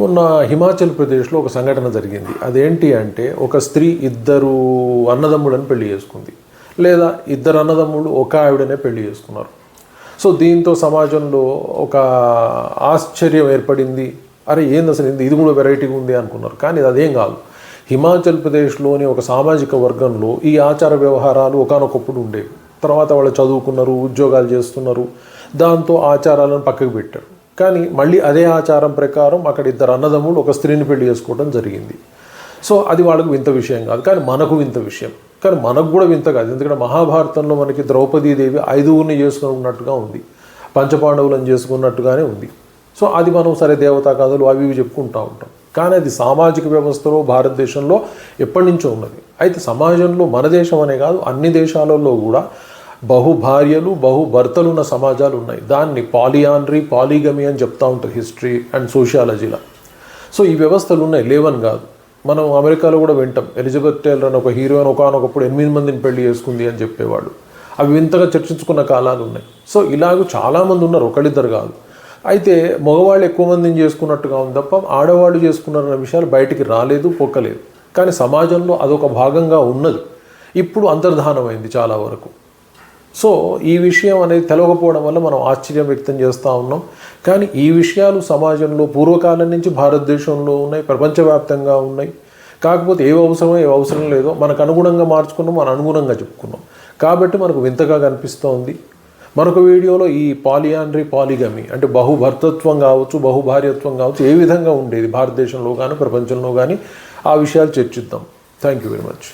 మొన్న హిమాచల్ ప్రదేశ్లో ఒక సంఘటన జరిగింది. అదేంటి అంటే ఒక స్త్రీ ఇద్దరు అన్నదమ్ములను పెళ్లి చేసుకుంది, లేదా ఇద్దరు అన్నదమ్ములు ఒక ఆవిడనే పెళ్లి చేసుకున్నారు. సో దీంతో సమాజంలో ఒక ఆశ్చర్యం ఏర్పడింది. అరే ఏంది అసలు ఇది కూడా వెరైటీగా ఉంది అనుకున్నారు. కానీ అదేం కాదు. హిమాచల్ ప్రదేశ్లోని ఒక సామాజిక వర్గంలో ఈ ఆచార వ్యవహారాలు ఒకానొకప్పుడు ఉండేవి. తర్వాత వాళ్ళు చదువుకున్నారు, ఉద్యోగాలు చేస్తున్నారు, దాంతో ఆచారాలను పక్కకు పెట్టారు. కానీ మళ్ళీ అదే ఆచారం ప్రకారం అక్కడ ఇద్దరు అన్నదమ్ములు ఒక స్త్రీని పెళ్లి చేసుకోవడం జరిగింది. సో అది వాళ్ళకు వింత విషయం కాదు, కానీ మనకు వింత విషయం. కానీ మనకు కూడా వింత కాదు, ఎందుకంటే మహాభారతంలో మనకి ద్రౌపదీదేవి 5గురిని చేసుకున్నట్టుగా ఉంది, పంచపాండవులను చేసుకున్నట్టుగానే ఉంది. సో అది మనం సరే దేవతా కథలు అవి ఇవి చెప్పుకుంటూ ఉంటాం. కానీ అది సామాజిక వ్యవస్థలో భారతదేశంలో ఎప్పటి నుంచో ఉన్నది. అయితే సమాజంలో మన దేశం అనే కాదు అన్ని దేశాలలో కూడా బహుభార్యలు భర్తలు ఉన్న సమాజాలు ఉన్నాయి. దాన్ని పాలియాండ్రీ పాలిగమి అని చెప్తూ ఉంటారు హిస్టరీ అండ్ సోషియాలజీలో. సో ఈ వ్యవస్థలు ఉన్నాయి, లేవని కాదు. మనం అమెరికాలో కూడా వింటాం, ఎలిజబెత్ టేలర్ అని ఒక హీరోయిన్ ఒకనొకప్పుడు 8 మందిని పెళ్లి చేసుకుంది అని చెప్పేవాళ్ళు. అవి వింతగా చర్చించుకున్న కాలాలు ఉన్నాయి. సో ఇలాగ చాలామంది ఉన్నారు, ఒకళ్ళిద్దరు కాదు. అయితే మగవాళ్ళు ఎక్కువ మందిని చేసుకున్నట్టుగా ఉంది తప్ప ఆడవాళ్ళు చేసుకున్నారన్న విషయాలు బయటికి రాలేదు, పొక్కలేదు. కానీ సమాజంలో అదొక భాగంగా ఉన్నది. ఇప్పుడు అంతర్ధానమైంది చాలా వరకు. సో ఈ విషయం అనేది తెలవకపోవడం వల్ల మనం ఆశ్చర్యం వ్యక్తం చేస్తూ ఉన్నాం. కానీ ఈ విషయాలు సమాజంలో పూర్వకాలం నుంచి భారతదేశంలో ఉన్నాయి, ప్రపంచవ్యాప్తంగా ఉన్నాయి. కాకపోతే ఏవి అవసరమో ఏవి అవసరం లేదో మనకు అనుగుణంగా మార్చుకున్నాం, మన అనుగుణంగా చెప్పుకున్నాం. కాబట్టి మనకు వింతగా కనిపిస్తోంది. మరొక వీడియోలో ఈ పాలియాండ్రీ పాలిగమి అంటే బహుభర్తత్వం కావచ్చు, బహుభార్యత్వం కావచ్చు, ఏ విధంగా ఉండేది భారతదేశంలో కానీ ప్రపంచంలో కానీ ఆ విషయాలు చర్చిద్దాం. Thank you very much.